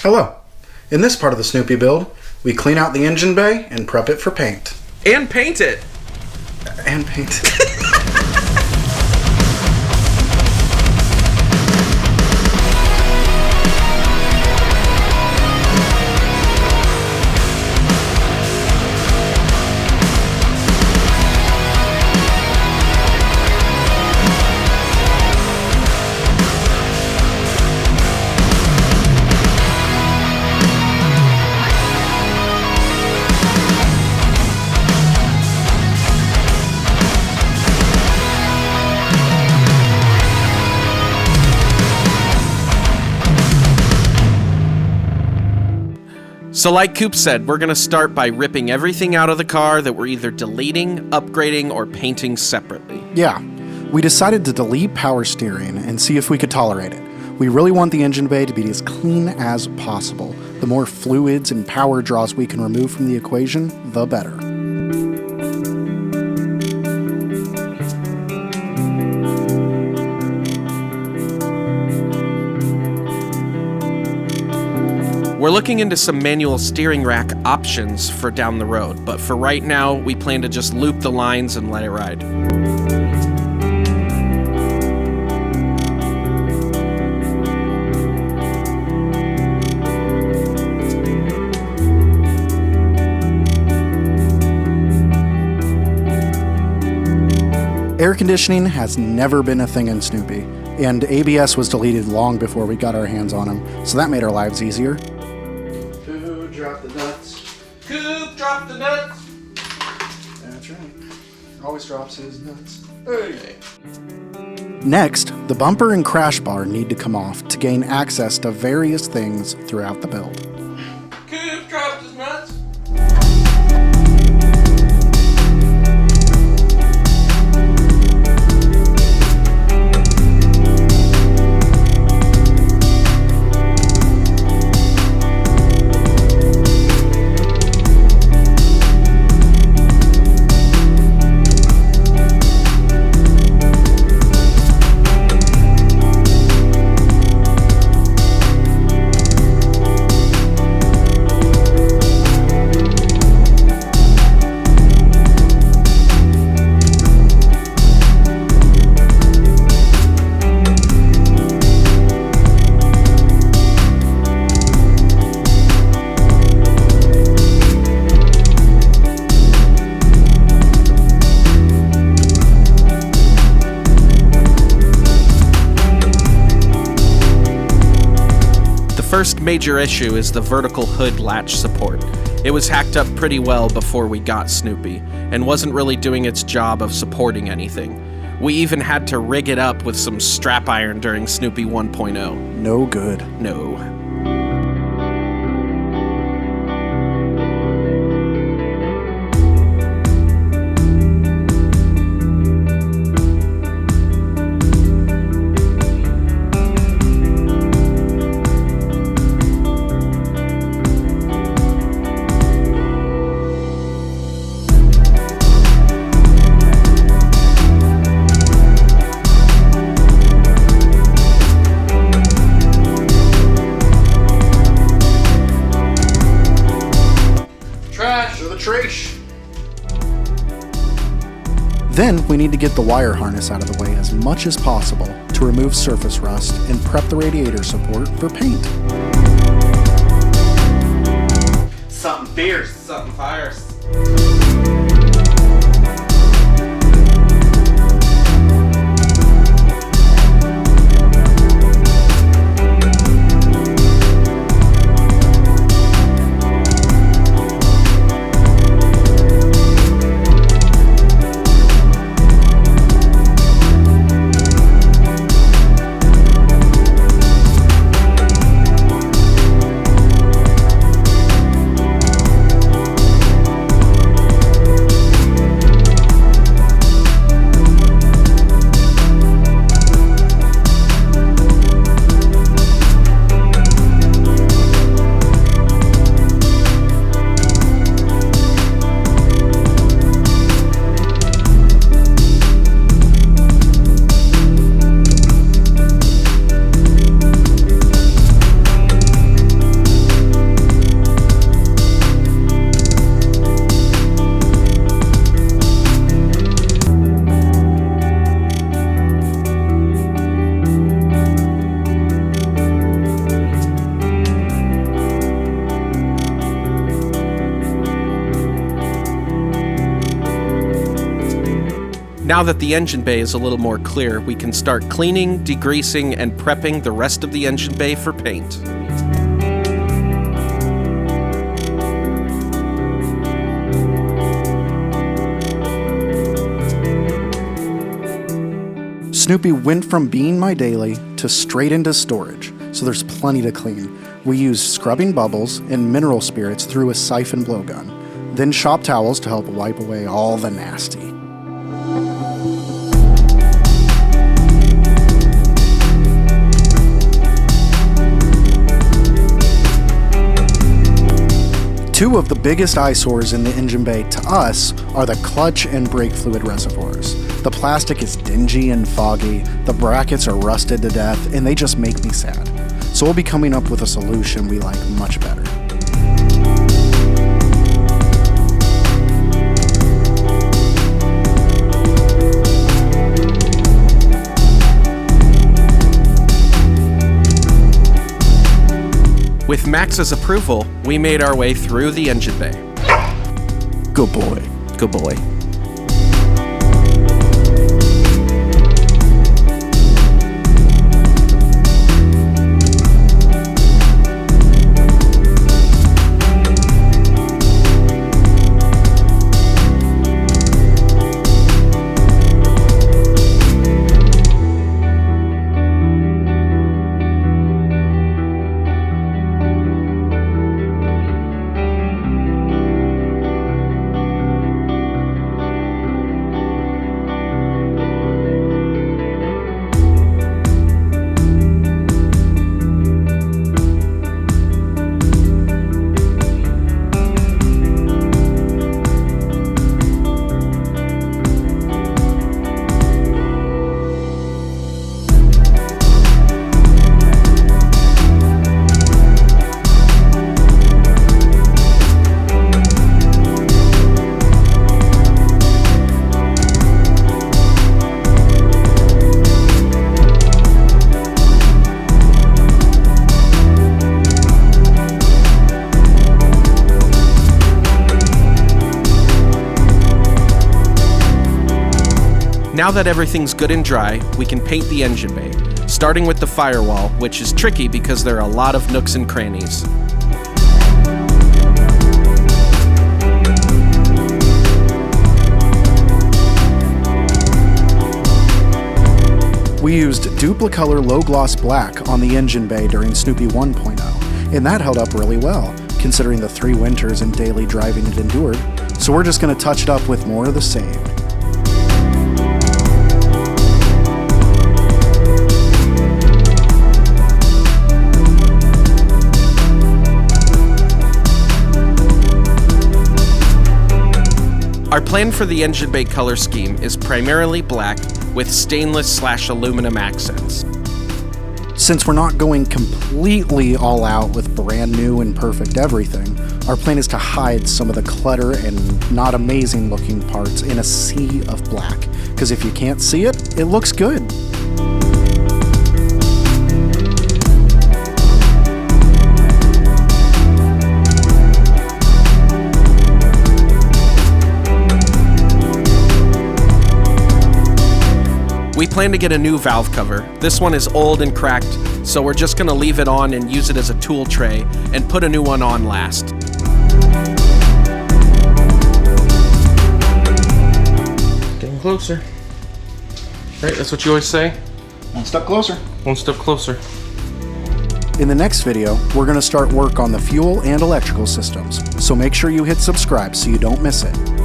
Hello. In this part of the Snoopy build, we clean out the engine bay and prep it for paint. And paint it. And paint it. So like Coop said, we're going to start by ripping everything out of the car that we're either deleting, upgrading, or painting separately. Yeah, we decided to delete power steering and see if we could tolerate it. We really want the engine bay to be as clean as possible. The more fluids and power draws we can remove from the equation, the better. We're looking into some manual steering rack options for down the road, but for right now, we plan to just loop the lines and let it ride. Air conditioning has never been a thing in Snoopy, and ABS was deleted long before we got our hands on them, so that made our lives easier. Who dropped the nuts? Coop, drop the nuts! That's right. Always drops his nuts. Hey! Next, the bumper and crash bar need to come off to gain access to various things throughout the build. Coop dropped his nuts! First major issue is the vertical hood latch support. It was hacked up pretty well before we got Snoopy, and wasn't really doing its job of supporting anything. We even had to rig it up with some strap iron during Snoopy 1.0. No good. No. Then we need to get the wire harness out of the way as much as possible to remove surface rust and prep the radiator support for paint. Something fierce, something fires. Now that the engine bay is a little more clear, we can start cleaning, degreasing, and prepping the rest of the engine bay for paint. Snoopy went from being my daily to straight into storage, so there's plenty to clean. We used scrubbing bubbles and mineral spirits through a siphon blowgun, then shop towels to help wipe away all the nasty. Two of the biggest eyesores in the engine bay to us are the clutch and brake fluid reservoirs. The plastic is dingy and foggy, the brackets are rusted to death, and they just make me sad. So we'll be coming up with a solution we like much better. With Max's approval, we made our way through the engine bay. Good boy. Good boy. Now that everything's good and dry, we can paint the engine bay, starting with the firewall, which is tricky because there are a lot of nooks and crannies. We used Duplicolor Low Gloss Black on the engine bay during Snoopy 1.0, and that held up really well, considering the 3 winters and daily driving it endured, so we're just going to touch it up with more of the same. Our plan for the engine bay color scheme is primarily black with stainless/aluminum accents. Since we're not going completely all out with brand new and perfect everything, our plan is to hide some of the clutter and not amazing looking parts in a sea of black, because if you can't see it, it looks good. We plan to get a new valve cover. This one is old and cracked, so we're just gonna leave it on and use it as a tool tray and put a new one on last. Getting closer. Right, that's what you always say? One step closer. One step closer. In the next video, we're going to start work on the fuel and electrical systems, so make sure you hit subscribe so you don't miss it.